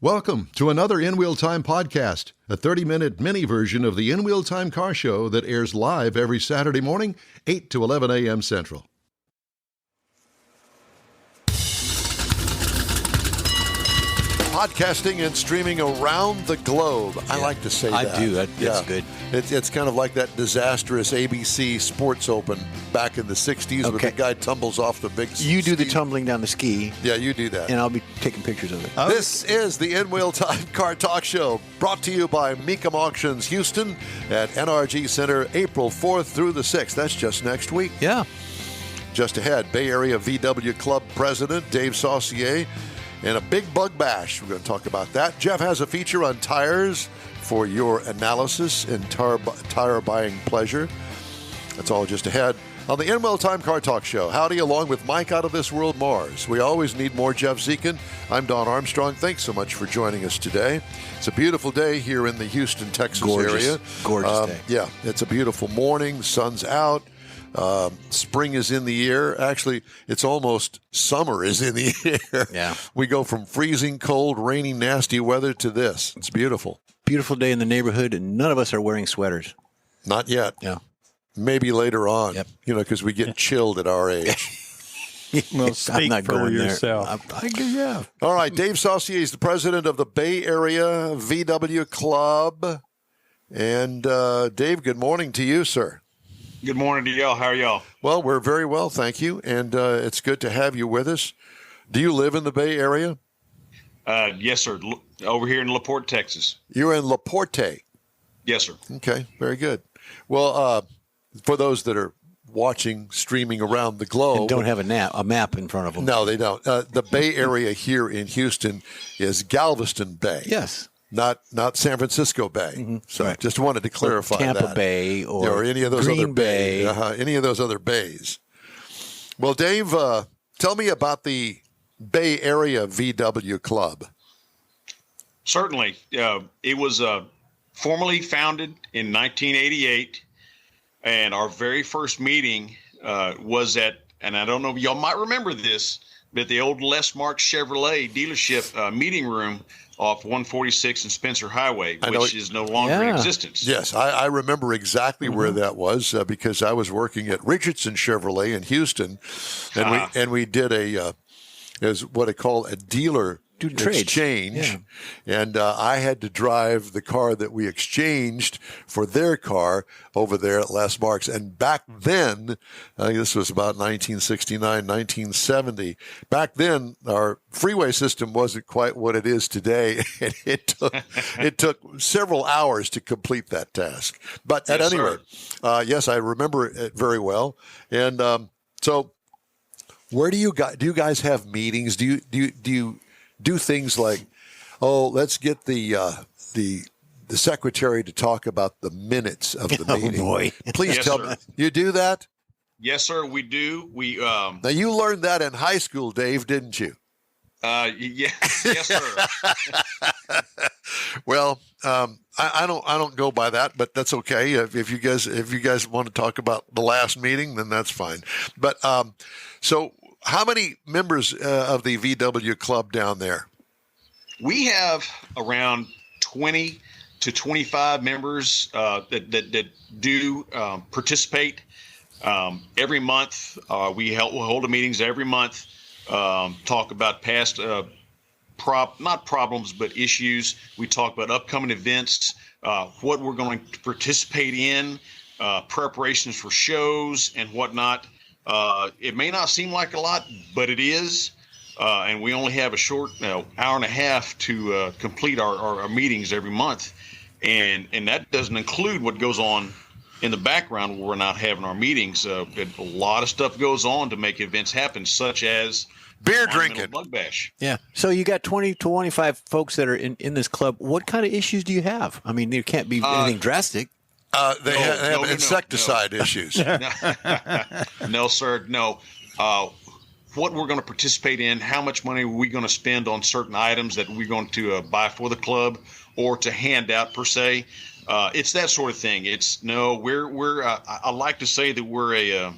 Welcome to another In Wheel Time podcast, a 30-minute mini version of the In Wheel Time car show that airs live every Saturday morning, 8 to 11 a.m. Central. Podcasting and streaming around the globe. Yeah, I like to say that. I do. That's good. It's kind of like that disastrous ABC Sports Open back in the 60s where the guy tumbles off the big You do the tumbling down the ski. Yeah, you do that. And I'll be taking pictures of it. This is the In Wheel Time Car Talk Show, brought to you by Mecum Auctions Houston at NRG Center, April 4th through the 6th. That's just next week. Yeah. Just ahead, Bay Area VW Club President Dave Saucier and a big bug bash. We're going to talk about that. Jeff has a feature on tires for your analysis and tire buying pleasure. That's all just ahead on the In Wheel Time Car Talk Show. Howdy, along with Mike out of this world, Mars. We always need more Jeff Zekin. I'm Don Armstrong. Thanks so much for joining us today. It's a beautiful day here in the Houston, Texas area. Gorgeous day. Yeah, it's a beautiful morning. Sun's out. Spring is in the air. Actually, it's almost summer is in the air. Yeah. We go from freezing cold, rainy, nasty weather to this. It's beautiful. Beautiful day in the neighborhood, and none of us are wearing sweaters. Not yet. Yeah. Maybe later on. Yep. Because we get chilled at our age. Well, speak I'm not for going yourself. Yeah. All right. Dave Saucier is the president of the Bay Area VW Club. And Dave, good morning to you, sir. Good morning to y'all. How are y'all? Well, we're very well, thank you. And it's good to have you with us. Do you live in the Bay Area? Yes, sir. Over here in LaPorte, Texas. You're in LaPorte. Yes, sir. Okay, very good. Well, for those that are watching, streaming around the globe. And don't have a map in front of them. No, they don't. The Bay Area here in Houston is Galveston Bay. Yes. Not San Francisco Bay. Mm-hmm. So right. Just wanted to clarify Tampa that. Bay or any of those Green other Bay. Any of those other bays. Well, Dave, tell me about the Bay Area VW Club. Certainly. It was formally founded in 1988, and our very first meeting was at, and I don't know if y'all might remember this, but the old Les Marks Chevrolet dealership meeting room off 146 and Spencer Highway, which is no longer in existence. Yes, I remember exactly where that was because I was working at Richardson Chevrolet in Houston, and we did is what I call a dealer exchange, and I had to drive the car that we exchanged for their car over there at Les Marks. And back then, I think this was about 1969, 1970. Back then, our freeway system wasn't quite what it is today, and it took several hours to complete that task. But at any rate, yes, I remember it very well. And so, where do you guys have meetings? Do you do things like, let's get the secretary to talk about the minutes of the meeting. Boy. Please tell me. You do that? Yes, sir, we do. Now, you learned that in high school, Dave, didn't you? Yes, sir. Well, I don't go by that, but that's okay. If you guys want to talk about the last meeting, then that's fine. But so how many members of the VW Club down there? We have around 20 to 25 members that do participate every month. We'll hold meetings every month, talk about past not problems, but issues. We talk about upcoming events, what we're going to participate in, preparations for shows and whatnot. It may not seem like a lot, but it is. And we only have a short hour and a half to complete our meetings every month. And that doesn't include what goes on in the background where we're not having our meetings. A lot of stuff goes on to make events happen, such as beer drinking. Bug Bash. Yeah. So you got 20 to 25 folks that are in this club. What kind of issues do you have? I mean, there can't be anything drastic. They have insecticide issues. No, sir. No. What we're going to participate in, how much money are we going to spend on certain items that we're going to buy for the club or to hand out per se. It's that sort of thing. I like to say that we're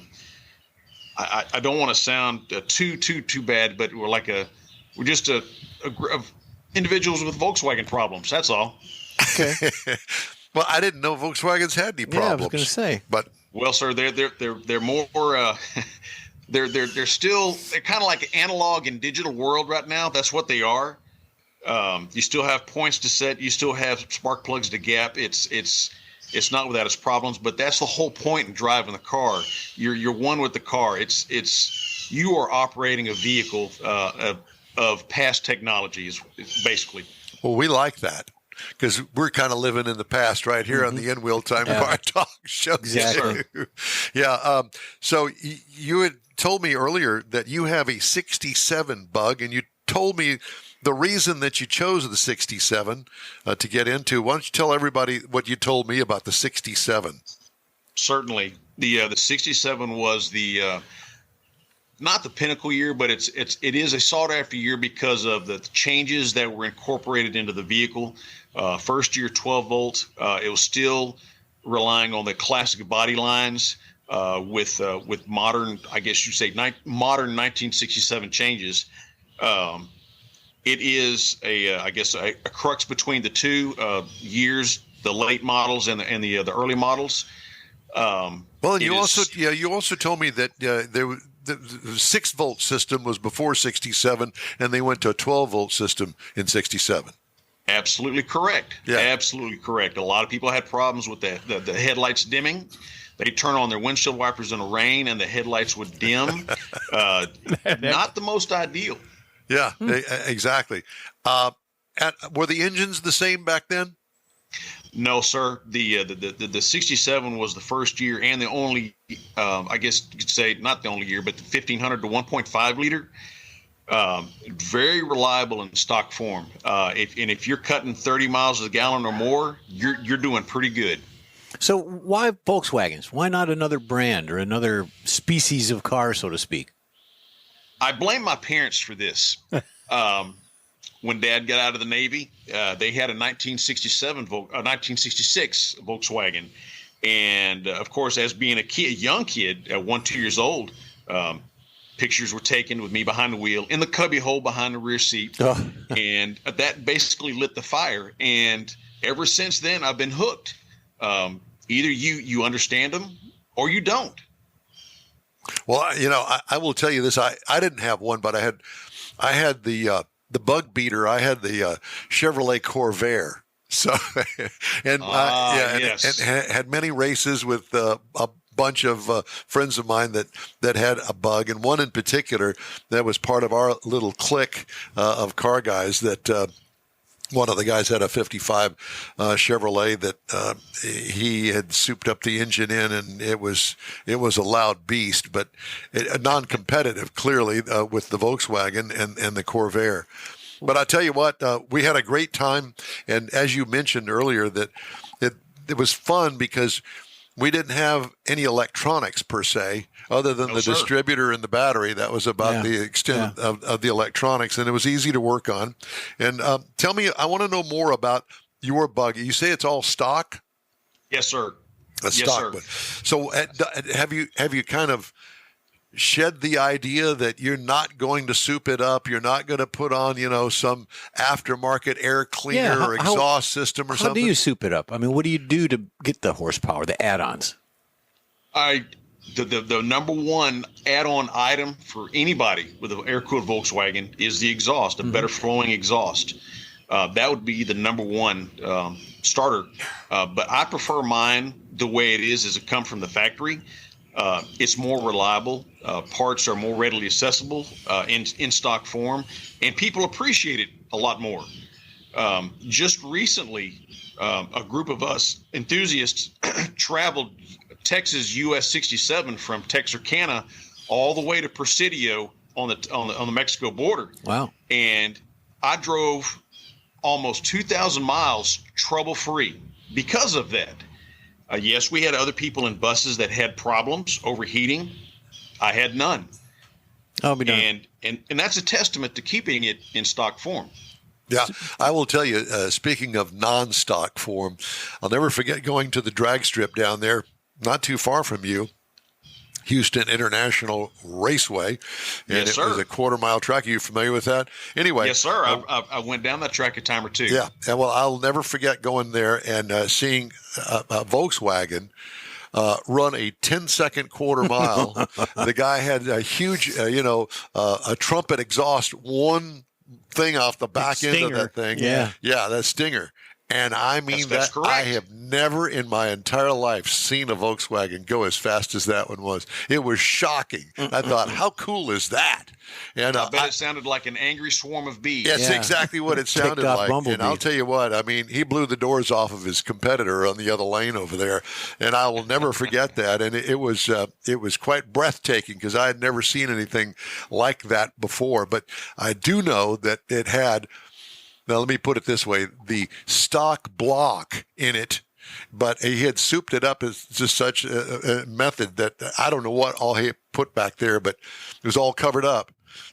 I don't want to sound too bad, but we're just a individuals with Volkswagen problems. That's all. Okay. Well, I didn't know Volkswagens had any problems. Yeah, I was going to say. But well, sir, they're more they're still kind of like an analog and digital world right now. That's what they are. You still have points to set. You still have spark plugs to gap. It's not without its problems, but that's the whole point in driving the car. You're one with the car. It's you are operating a vehicle of past technologies, basically. well, we like that because we're kind of living in the past right here on the In Wheel Time Car Talk Show. Exactly. Yeah. So you had told me earlier that you have a 67 Bug, and you told me the reason that you chose the 67 to get into. Why don't you tell everybody what you told me about the 67? Certainly, the 67 was the not the pinnacle year, but it is a sought after year because of the changes that were incorporated into the vehicle. First year 12 volt, it was still relying on the classic body lines with modern, I guess you'd say, modern 1967 changes. It is a crux between the two years, the late models and the early models. Well, and you also told me that the 6-volt system was before 67, and they went to a 12-volt system in 67. Absolutely correct. Yeah. Absolutely correct. A lot of people had problems with the headlights dimming. They turn on their windshield wipers in the rain, and the headlights would dim. Not the most ideal. Yeah, exactly. Were the engines the same back then? No, sir. The 67 was the first year and the only, I guess you could say not the only year, but the 1500 to 1.5 liter. Very reliable in stock form. If you're cutting 30 miles a gallon or more, you're doing pretty good. So why Volkswagens? Why not another brand or another species of car, so to speak? I blame my parents for this. When Dad got out of the Navy, they had a 1966 Volkswagen, and of course, as being a young kid, 1-2 years old, pictures were taken with me behind the wheel in the cubby hole behind the rear seat, and that basically lit the fire. And ever since then, I've been hooked. Either you understand them or you don't. Well, I will tell you this. I didn't have one, but I had the Bug Beater. I had the Chevrolet Corvair. So, and had many races with a bunch of friends of mine that had a Bug, and one in particular that was part of our little clique of car guys that. One of the guys had a 55 Chevrolet that he had souped up the engine in, and it was a loud beast, but non-competitive clearly with the Volkswagen and the Corvair. But I tell you what, we had a great time, and as you mentioned earlier, that it was fun because we didn't have any electronics per se, other than the distributor and the battery. That was about the extent of the electronics, and it was easy to work on. And tell me, I want to know more about your Bug. You say it's all stock? Yes, sir. Stock. Sir. So have you kind of shed the idea that you're not going to soup it up? You're not going to put on, some aftermarket air cleaner or exhaust system or something? How do you soup it up? I mean, what do you do to get the horsepower, the add-ons? The number one add-on item for anybody with an air-cooled Volkswagen is the exhaust, a better flowing exhaust. That would be the number one starter. But I prefer mine the way it is as it comes from the factory. It's more reliable. Parts are more readily accessible in stock form, and people appreciate it a lot more. Just recently, a group of us enthusiasts traveled Texas US 67 from Texarkana all the way to Presidio on the Mexico border. Wow! And I drove almost 2,000 miles trouble-free because of that. Yes, we had other people in buses that had problems overheating. I had none. I'll be done. And that's a testament to keeping it in stock form. Yeah, I will tell you, speaking of non-stock form, I'll never forget going to the drag strip down there, not too far from you. Houston International Raceway, and Yes, it was a quarter-mile track. Are you familiar with that? Anyway, yes, sir. I went down that track a time or two. Yeah, and well, I'll never forget going there and seeing a Volkswagen run a 10-second quarter mile. The guy had a huge, a trumpet exhaust, one thing off the back end of that thing. Yeah, that stinger. And I mean, that's that correct. I have never in my entire life seen a Volkswagen go as fast as that one was. It was shocking. I thought, how cool is that? And I bet it sounded like an angry swarm of bees. That's exactly what it sounded like. Bumblebee. And I'll tell you what, I mean, he blew the doors off of his competitor on the other lane over there, and I will never forget that. And it was quite breathtaking because I had never seen anything like that before. But I do know that it had. Now, let me put it this way. The stock block in it, but he had souped it up as just such a method that I don't know what all he put back there, but it was all covered up.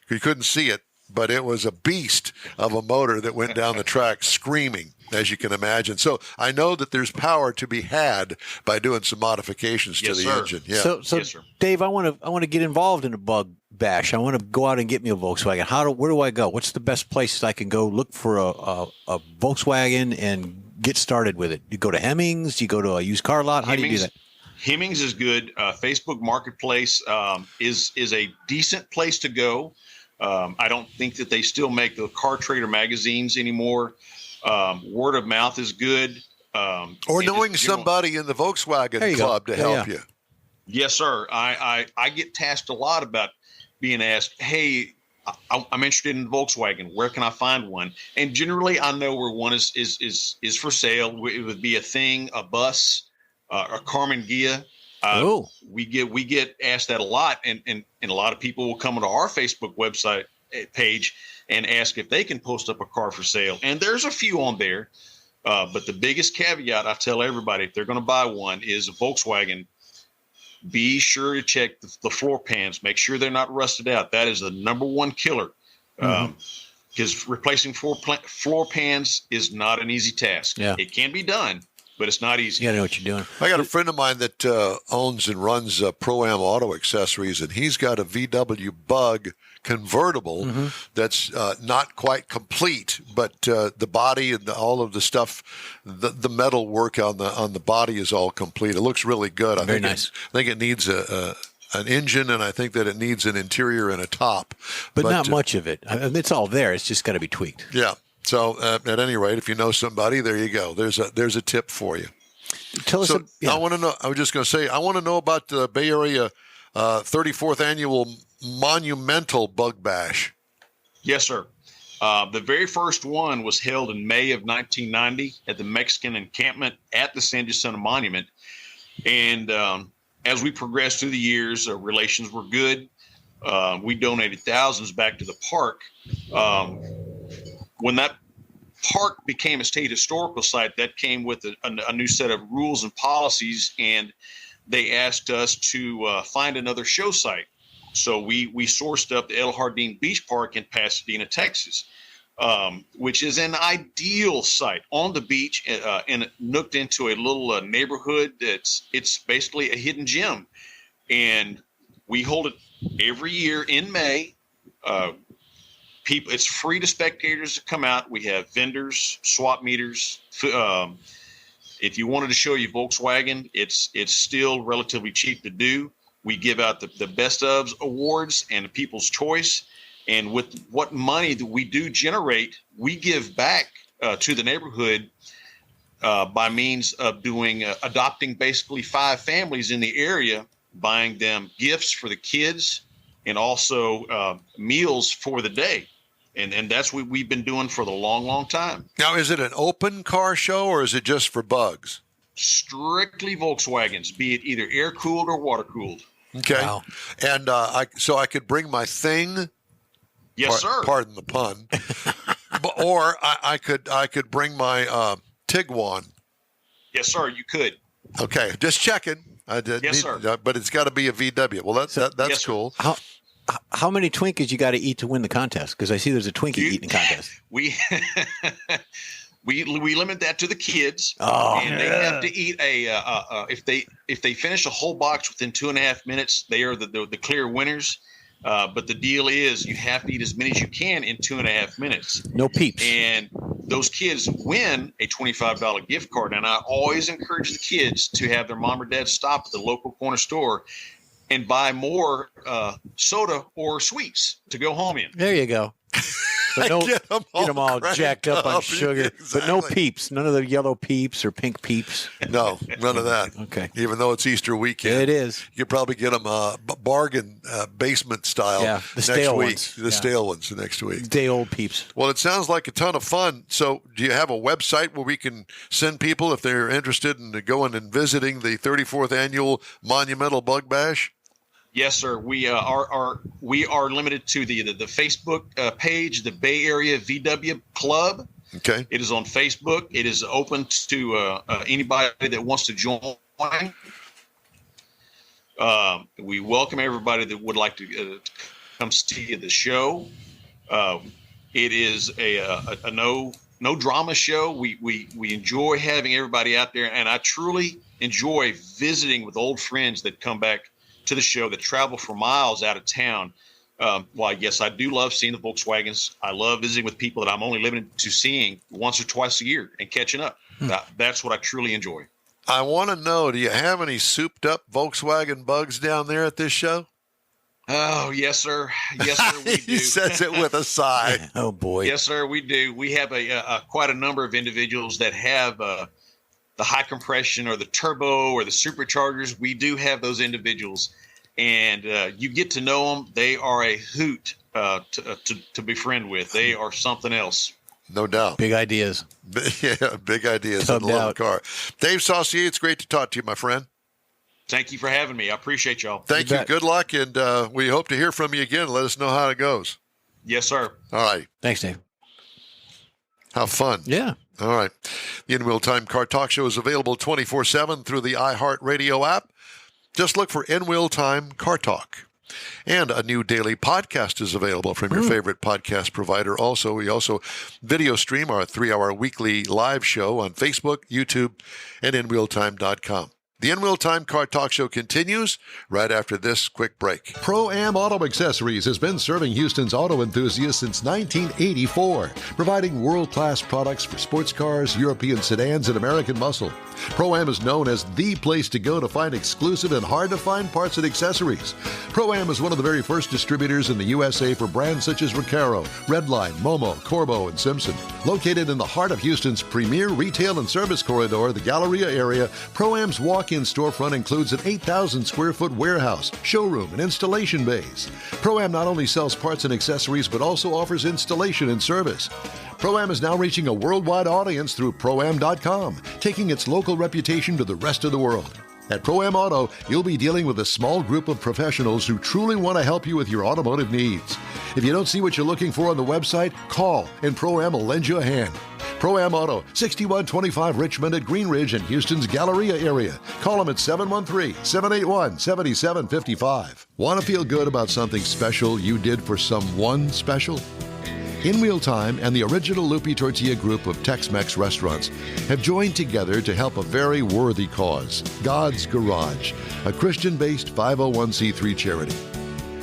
You couldn't see it, but it was a beast of a motor that went down the track screaming, as you can imagine. So I know that there's power to be had by doing some modifications to the engine. Yeah. So Yes, sir. Dave, I want to get involved in a bug bash. I want to go out and get me a Volkswagen. Where do I go? What's the best place I can go look for a Volkswagen and get started with it? You go to Hemmings? You go to a used car lot? How do you do that? Hemmings is good. Facebook Marketplace is a decent place to go. I don't think that they still make the Car Trader magazines anymore. Word of mouth is good. Or knowing somebody in the Volkswagen club to help you. Yes, sir. I get tasked a lot about being asked, hey, I'm interested in Volkswagen. Where can I find one? And generally, I know where one is for sale. It would be a Thing, a Bus, a Karmann Ghia. We get asked that a lot, and a lot of people will come onto our Facebook website page and ask if they can post up a car for sale. And there's a few on there, but the biggest caveat I tell everybody if they're going to buy one is a Volkswagen. Be sure to check the floor pans. Make sure they're not rusted out. That is the number one killer. Because replacing floor pans is not an easy task. Yeah. It can be done, but it's not easy. You got to know what you're doing. I got a friend of mine that owns and runs Pro-Am Auto Accessories, and he's got a VW Bug convertible that's not quite complete, but the body and all of the stuff, the metal work on the body is all complete. It looks really good. Very nice. I think it needs an engine, and I think that it needs an interior and a top. But not much of it. I mean, it's all there. It's just got to be tweaked. Yeah. So at any rate, if you know somebody, there you go. There's a tip for you. Tell us. I want to know. I was just going to say, I want to know about the Bay Area 34th Annual Monumental Bug Bash. Yes, sir. The very first one was held in May of 1990 at the Mexican encampment at the San Jacinto Monument. And as we progressed through the years, relations were good. We donated thousands back to the park. When that park became a state historical site, that came with a new set of rules and policies, and they asked us to find another show site. So we sourced up the El Jardín Beach Park in Pasadena, Texas, which is an ideal site on the beach and nooked into a little neighborhood it's basically a hidden gem. And we hold it every year in May. It's free to spectators to come out. We have vendors, swap meters. If you wanted to show you Volkswagen, it's still relatively cheap to do. We give out the best ofs awards and the People's Choice. And with what money that we do generate, we give back to the neighborhood by means of adopting basically 5 families in the area, buying them gifts for the kids and also meals for the day. And that's what we've been doing for the long, long time. Now, is it an open car show or is it just for bugs? Strictly Volkswagens, be it either air-cooled or water-cooled. Okay. Wow. And I could bring my Thing. Yes, sir. Pardon the pun. Or I could bring my Tiguan. Yes, sir, you could. Okay, just checking. Yes, sir. But it's got to be a VW. Well, that's yes, cool. How many Twinkies you got to eat to win the contest? Because I see there's a Twinkie eating contest. We we limit that to the kids, and they have to eat if they finish a whole box within 2.5 minutes, they are the clear winners. But the deal is you have to eat as many as you can in 2.5 minutes. No peeps. And those kids win a $25 gift card. And I always encourage the kids to have their mom or dad stop at the local corner store and buy more soda or sweets to go home in. There you go. But no, get them all jacked up on sugar. Exactly. But no peeps. None of the yellow peeps or pink peeps. No, none of that. Okay. Even though it's Easter weekend. It is. You could probably get them bargain basement style The next stale week. ones. The stale ones next week. Day old peeps. Well, it sounds like a ton of fun. So do you have a website where we can send people if they're interested in going and visiting the 34th Annual Monumental Bug Bash? Yes, sir. We are limited to the Facebook page, the Bay Area VW Club. Okay. It is on Facebook. It is open to anybody that wants to join. We welcome everybody that would like to come see the show. It is a no drama show. We enjoy having everybody out there, and I truly enjoy visiting with old friends that come back to the show, that travel for miles out of town. Well, yes, I do love seeing the Volkswagens. I love visiting with people that I'm only limited to seeing once or twice a year and catching up. That's what I truly enjoy. I want to know, do you have any souped up Volkswagen bugs down there at this show? Oh, yes, sir. Yes, sir, we do. He says it with a sigh. Oh, boy. Yes, sir, we do. We have quite a number of individuals that have the high compression or the turbo or the superchargers. We do have those individuals, and you get to know them. They are a hoot to befriend with. They are something else. No doubt. Big ideas. Yeah, big ideas in the love car. Dave Saucier, it's great to talk to you, my friend. Thank you for having me. I appreciate y'all. Thank you. Good luck, and we hope to hear from you again. Let us know how it goes. Yes, sir. All right. Thanks, Dave. How fun. Yeah. All right. The In Wheel Time Car Talk Show is available 24/7 through the iHeartRadio app. Just look for In Wheel Time Car Talk. And a new daily podcast is available from your favorite podcast provider. Also, we video stream our 3-hour weekly live show on Facebook, YouTube, and InWheelTime.com. The In Wheel Time Car Talk Show continues right after this quick break. Pro-Am Auto Accessories has been serving Houston's auto enthusiasts since 1984, providing world-class products for sports cars, European sedans, and American muscle. Pro-Am is known as the place to go to find exclusive and hard-to-find parts and accessories. Pro-Am is one of the very first distributors in the USA for brands such as Recaro, Redline, Momo, Corbo, and Simpson. Located in the heart of Houston's premier retail and service corridor, the Galleria area, Pro-Am's walk-in storefront includes an 8,000-square-foot warehouse, showroom, and installation bays. Pro-Am not only sells parts and accessories, but also offers installation and service. Pro-Am is now reaching a worldwide audience through Pro-Am.com, taking its local reputation to the rest of the world. At Pro-Am Auto, you'll be dealing with a small group of professionals who truly want to help you with your automotive needs. If you don't see what you're looking for on the website, call and Pro-Am will lend you a hand. Pro-Am Auto, 6125 Richmond at Green Ridge in Houston's Galleria area. Call them at 713-781-7755. Want to feel good about something special you did for someone special? In Wheel Time and the original Lupi Tortilla group of Tex-Mex restaurants have joined together to help a very worthy cause, God's Garage, a Christian-based 501c3 charity.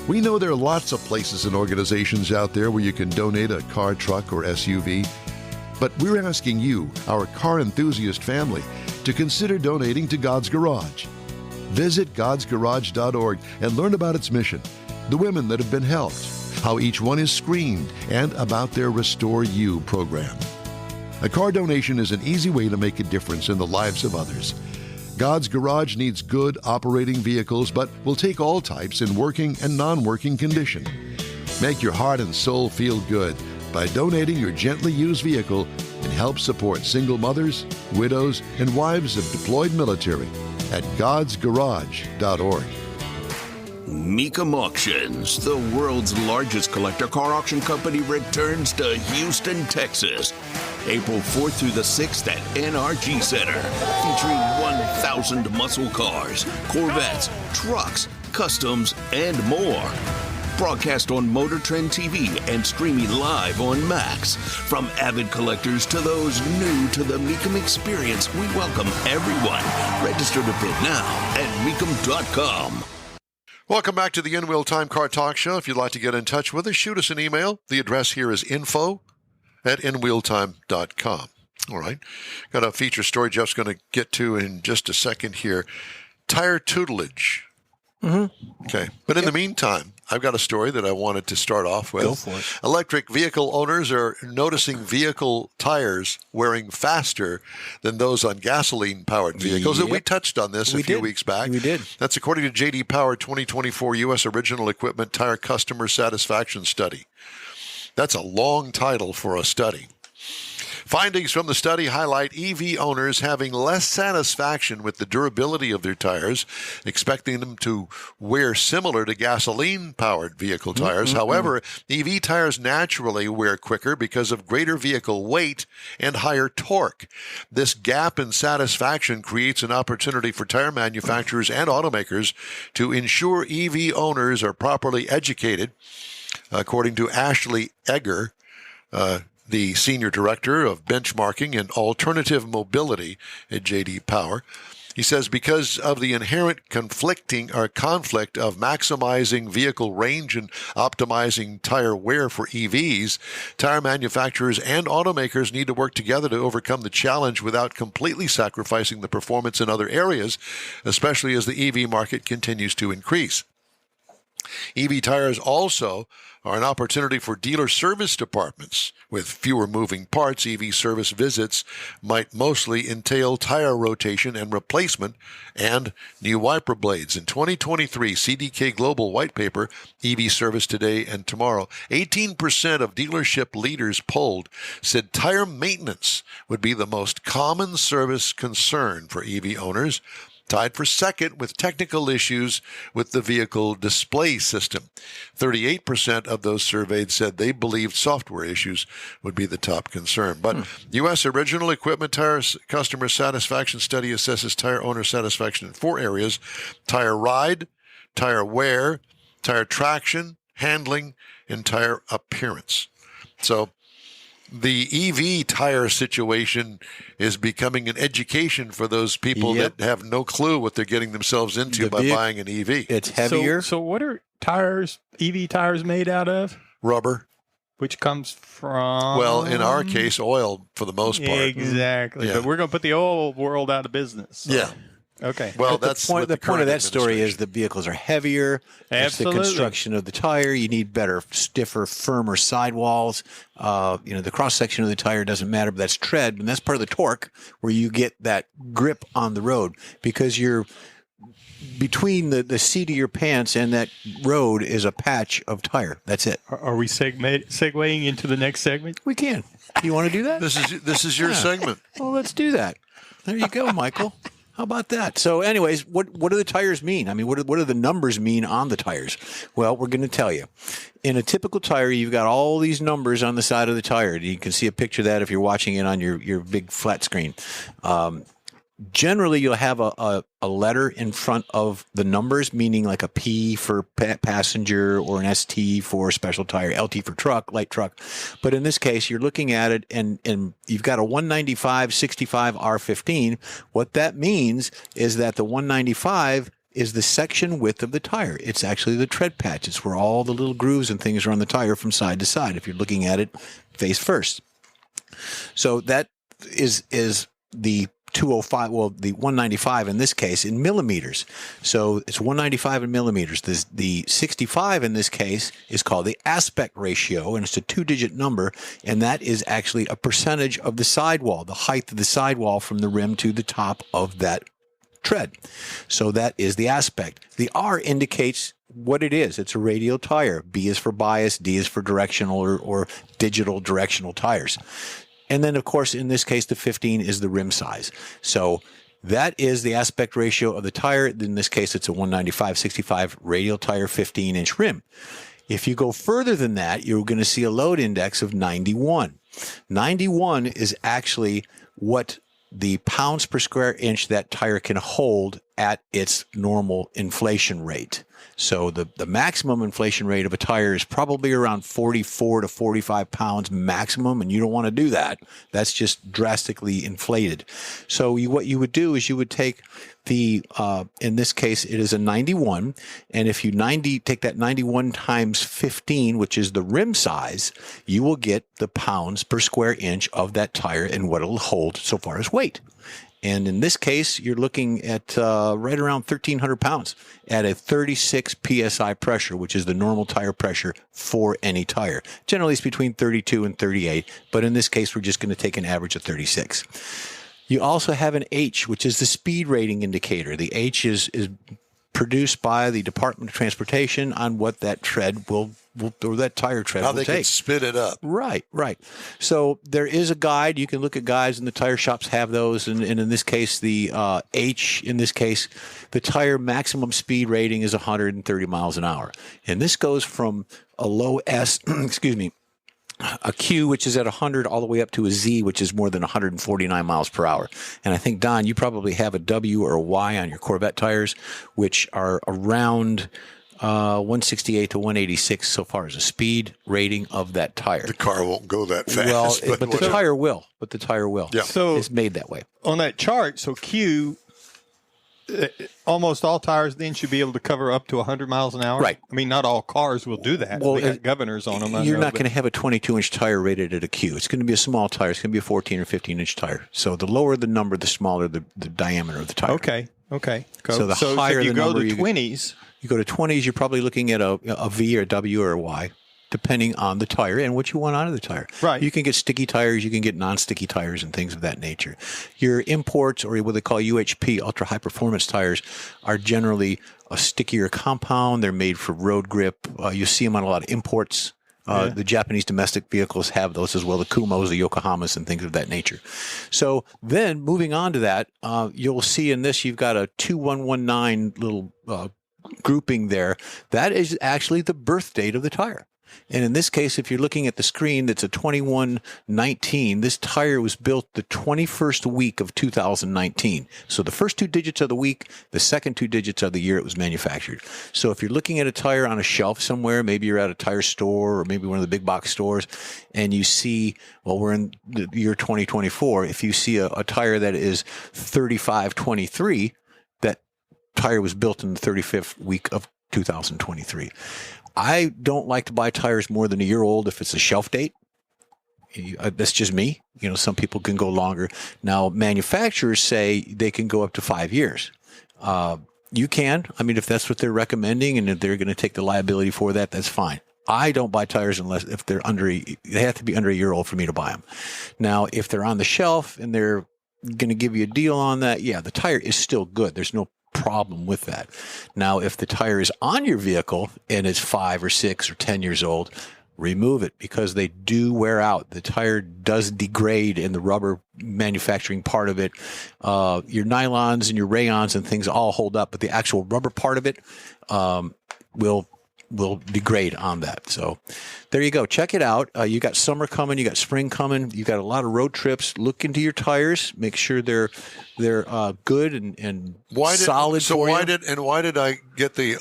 We know there are lots of places and organizations out there where you can donate a car, truck, or SUV, but we're asking you, our car enthusiast family, to consider donating to God's Garage. Visit godsgarage.org and learn about its mission, the women that have been helped, how each one is screened, and about their Restore You program. A car donation is an easy way to make a difference in the lives of others. God's Garage needs good operating vehicles, but will take all types in working and non-working condition. Make your heart and soul feel good by donating your gently used vehicle and help support single mothers, widows, and wives of deployed military at godsgarage.org. Mecum Auctions, the world's largest collector car auction company, returns to Houston, Texas, April 4th through the 6th at NRG Center, featuring 1,000 muscle cars, Corvettes, trucks, customs, and more. Broadcast on Motor Trend TV and streaming live on Max. From avid collectors to those new to the Mecum experience, we welcome everyone. Register to bid now at Mecum.com. Welcome back to the In Wheel Time Car Talk Show. If you'd like to get in touch with us, shoot us an email. The address here is info@inwheeltime.com. All right. Got a feature story Jeff's going to get to in just a second here. Tire tutelage. Mm-hmm. Okay. But in the meantime, I've got a story that I wanted to start off with. Go for it. Electric vehicle owners are noticing vehicle tires wearing faster than those on gasoline-powered vehicles. Yep. And we touched on this a few weeks back. We did. That's according to J.D. Power 2024 U.S. Original Equipment Tire Customer Satisfaction Study. That's a long title for a study. Findings from the study highlight EV owners having less satisfaction with the durability of their tires, expecting them to wear similar to gasoline-powered vehicle tires. However, EV tires naturally wear quicker because of greater vehicle weight and higher torque. This gap in satisfaction creates an opportunity for tire manufacturers and automakers to ensure EV owners are properly educated, according to Ashley Egger, the Senior Director of Benchmarking and Alternative Mobility at J.D. Power. He says because of the inherent conflict of maximizing vehicle range and optimizing tire wear for EVs, tire manufacturers and automakers need to work together to overcome the challenge without completely sacrificing the performance in other areas, especially as the EV market continues to increase. EV tires also are an opportunity for dealer service departments. With fewer moving parts, EV service visits might mostly entail tire rotation and replacement and new wiper blades. In 2023 CDK Global White Paper, EV Service Today and Tomorrow, 18% of dealership leaders polled said tire maintenance would be the most common service concern for EV owners, tied for second with technical issues with the vehicle display system. 38% of those surveyed said they believed software issues would be the top concern. But U.S. Original Equipment Tire Customer Satisfaction Study assesses tire owner satisfaction in 4 areas: tire ride, tire wear, tire traction, handling, and tire appearance. So the EV tire situation is becoming an education for those people that have no clue what they're getting themselves into by buying an EV. It's heavier. So what are tires, EV tires made out of? Rubber. Which comes from? Well, in our case, oil for the most part. Exactly. Yeah. But we're going to put the oil world out of business. So. Yeah. Okay. Well, But that's the point of that story is the vehicles are heavier. Absolutely. It's the construction of the tire. You need better, stiffer, firmer sidewalls. The cross section of the tire doesn't matter, but that's tread, and that's part of the torque where you get that grip on the road, because you're between the seat of your pants and that road is a patch of tire. That's it. Are we segueing into the next segment? We can. You want to do that? This is your segment. Well, let's do that. There you go, Michael. How about that? So anyways, what do the tires mean? I mean, what do the numbers mean on the tires? Well, we're going to tell you. In a typical tire, you've got all these numbers on the side of the tire. You can see a picture of that if you're watching it on your big flat screen. Generally, you'll have a letter in front of the numbers, meaning like a P for passenger or an ST for special tire, LT for truck, light truck. But in this case, you're looking at it and you've got a 195/65 R15. What that means is that the 195 is the section width of the tire. It's actually the tread patch. It's where all the little grooves and things are on the tire from side to side, if you're looking at it face first. So that is the 205, well, the 195 in this case in millimeters. So it's 195 in millimeters. The 65 in this case is called the aspect ratio, and it's a 2-digit number, and that is actually a percentage of the sidewall, the height of the sidewall from the rim to the top of that tread. So that is the aspect. The R indicates what it is. It's a radial tire. B is for bias, D is for directional or digital directional tires. And then, of course, in this case, the 15 is the rim size. So that is the aspect ratio of the tire. In this case, it's a 195/65 radial tire, 15-inch rim. If you go further than that, you're going to see a load index of 91. 91 is actually what the pounds per square inch that tire can hold at its normal inflation rate. So the maximum inflation rate of a tire is probably around 44 to 45 pounds maximum, and you don't want to do that. That's just drastically inflated. So what you would do is you would take in this case, it is a 91, and if you take that 91 times 15, which is the rim size, you will get the pounds per square inch of that tire and what it'll hold so far as weight. And in this case, you're looking at right around 1,300 pounds at a 36 PSI pressure, which is the normal tire pressure for any tire. Generally, it's between 32 and 38, but in this case, we're just going to take an average of 36. You also have an H, which is the speed rating indicator. The H is produced by the Department of Transportation on what that tread will or that tire tread how will they take. can spit it up. Right. So there is a guide. You can look at guides, and the tire shops have those. And in this case, the H, in this case, the tire maximum speed rating is 130 miles an hour. And this goes from a low S, a Q, which is at 100, all the way up to a Z, which is more than 149 miles per hour. And I think, Don, you probably have a W or a Y on your Corvette tires, which are around 168 to 186 so far as a speed rating of that tire. The car won't go that fast. Well, but the tire will. Yeah. So it's made that way. On that chart, so Q, almost all tires then should be able to cover up to 100 miles an hour. Right. I mean, not all cars will do that. Well, they got governors on them. You're not going to have a 22-inch tire rated at a Q. It's going to be a small tire. It's going to be a 14 or 15-inch tire. So the lower the number, the smaller the diameter of the tire. Okay. So the higher if you the go number, to 20s. You go to 20s, you're probably looking at a V or a W or a Y, depending on the tire and what you want out of the tire. Right. You can get sticky tires, you can get non-sticky tires and things of that nature. Your imports, or what they call UHP, ultra high performance tires, are generally a stickier compound. They're made for road grip. You see them on a lot of imports. The Japanese domestic vehicles have those as well, the Kumos, the Yokohamas, and things of that nature. So then moving on to that, you'll see in this, you've got a 2119 little grouping there. That is actually the birth date of the tire. And in this case, if you're looking at the screen, that's a 2119. This tire was built the 21st week of 2019. So the first 2 digits of the week, the second 2 digits of the year it was manufactured. So if you're looking at a tire on a shelf somewhere, maybe you're at a tire store or maybe one of the big box stores, and you see, well, we're in the year 2024. If you see a tire that is 3523, that tire was built in the 35th week of 2023. I don't like to buy tires more than a year old if it's a shelf date. That's just me. Some people can go longer. Now, manufacturers say they can go up to 5 years. You can. I mean, if that's what they're recommending and if they're going to take the liability for that, that's fine. I don't buy tires unless if they're they have to be under a year old for me to buy them. Now, if they're on the shelf and they're going to give you a deal on that, yeah, the tire is still good. There's no problem with that. Now, if the tire is on your vehicle and it's 5 or 6 or 10 years old, remove it because they do wear out. The tire does degrade in the rubber manufacturing part of it. Your nylons and your rayons and things all hold up, but the actual rubber part of it will degrade on that. So there you go. Check it out. You got summer coming. You got spring coming. You got a lot of road trips. Look into your tires. Make sure they're good and solid. So why did I get the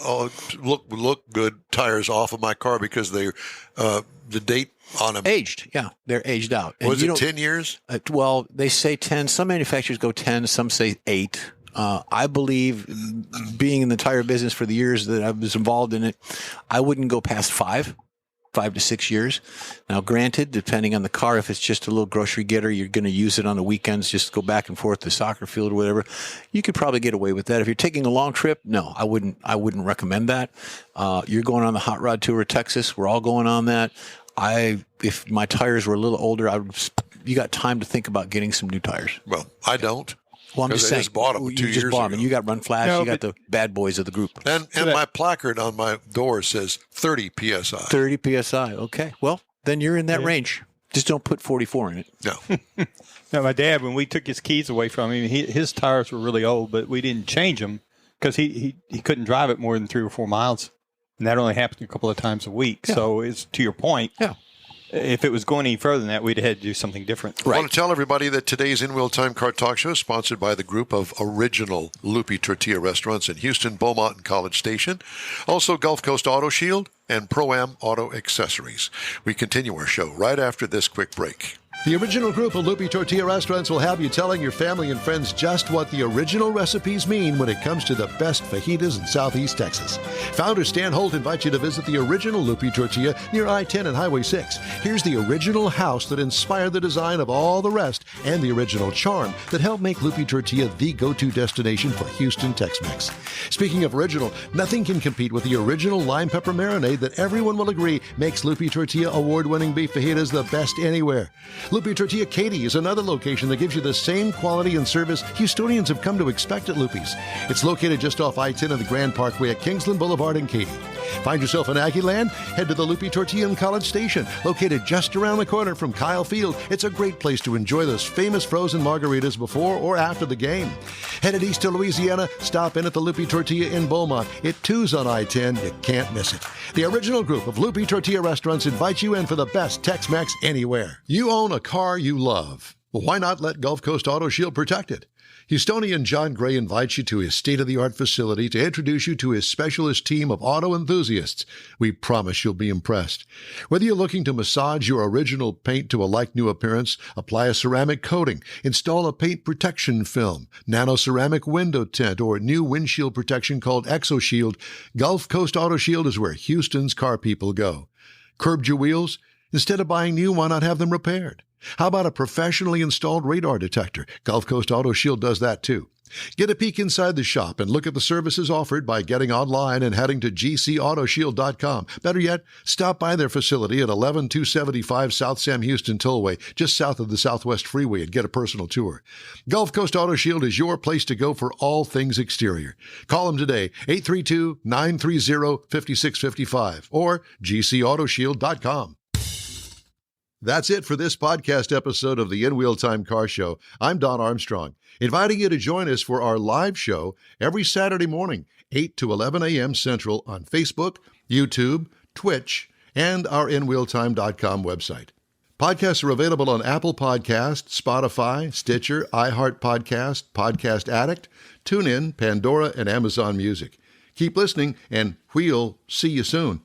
look good tires off of my car? Because they the date on them aged. Yeah, they're aged out. Was it 10 years? Well, they say 10. Some manufacturers go 10. Some say 8. I believe, being in the tire business for the years that I was involved in it, I wouldn't go past 5 to 6 years. Now, granted, depending on the car, if it's just a little grocery getter, you're going to use it on the weekends, just go back and forth to the soccer field or whatever. You could probably get away with that. If you're taking a long trip, no, I wouldn't recommend that. You're going on the hot rod tour of Texas. We're all going on that. If my tires were a little older, you got time to think about getting some new tires. Well, I don't. Well, I'm just saying, just bought them 2 years ago. And you got Run Flash, you got the bad boys of the group. And my placard on my door says 30 PSI. 30 PSI. Okay. Well, then you're in that range. Just don't put 44 in it. No. Now, my dad, when we took his keys away from him, his tires were really old, but we didn't change them because he couldn't drive it more than 3 or 4 miles. And that only happened a couple of times a week. Yeah. So it's to your point. Yeah. if it was going any further than that, we'd have had to do something different. I want to tell everybody that today's In Wheel Time Car Talk Show is sponsored by the group of original Loopy Tortilla restaurants in Houston, Beaumont, and College Station. Also, Gulf Coast Auto Shield and Pro-Am Auto Accessories. We continue our show right after this quick break. The original group of Loopy Tortilla restaurants will have you telling your family and friends just what the original recipes mean when it comes to the best fajitas in Southeast Texas. Founder Stan Holt invites you to visit the original Loopy Tortilla near I-10 and Highway 6. Here's the original house that inspired the design of all the rest and the original charm that helped make Loopy Tortilla the go-to destination for Houston Tex-Mex. Speaking of original, nothing can compete with the original lime pepper marinade that everyone will agree makes Loopy Tortilla award-winning beef fajitas the best anywhere. Loopy Tortilla Katy is another location that gives you the same quality and service Houstonians have come to expect at Loopy's. It's located just off I-10 and the Grand Parkway at Kingsland Boulevard in Katy. Find yourself in Aggie Land? Head to the Loopy Tortilla in College Station, located just around the corner from Kyle Field. It's a great place to enjoy those famous frozen margaritas before or after the game. Headed east to Louisiana? Stop in at the Loopy Tortilla in Beaumont. It too's on I-10. You can't miss it. The original group of Loopy Tortilla restaurants invites you in for the best Tex-Mex anywhere. You own a car you love. Well, why not let Gulf Coast Auto Shield protect it? Houstonian John Gray invites you to his state-of-the-art facility to introduce you to his specialist team of auto enthusiasts. We promise you'll be impressed. Whether you're looking to massage your original paint to a like-new appearance, apply a ceramic coating, install a paint protection film, nano-ceramic window tint, or new windshield protection called ExoShield, Gulf Coast Auto Shield is where Houston's car people go. Curbed your wheels? Instead of buying new, why not have them repaired? How about a professionally installed radar detector? Gulf Coast Auto Shield does that too. Get a peek inside the shop and look at the services offered by getting online and heading to gcautoshield.com. Better yet, stop by their facility at 11275 South Sam Houston Tollway, just south of the Southwest Freeway, and get a personal tour. Gulf Coast Auto Shield is your place to go for all things exterior. Call them today, 832-930-5655 or gcautoshield.com. That's it for this podcast episode of the In Wheel Time Car Show. I'm Don Armstrong, inviting you to join us for our live show every Saturday morning, 8 to 11 a.m. Central on Facebook, YouTube, Twitch, and our InWheelTime.com website. Podcasts are available on Apple Podcasts, Spotify, Stitcher, iHeart Podcast, Podcast Addict, TuneIn, Pandora, and Amazon Music. Keep listening, and we'll see you soon.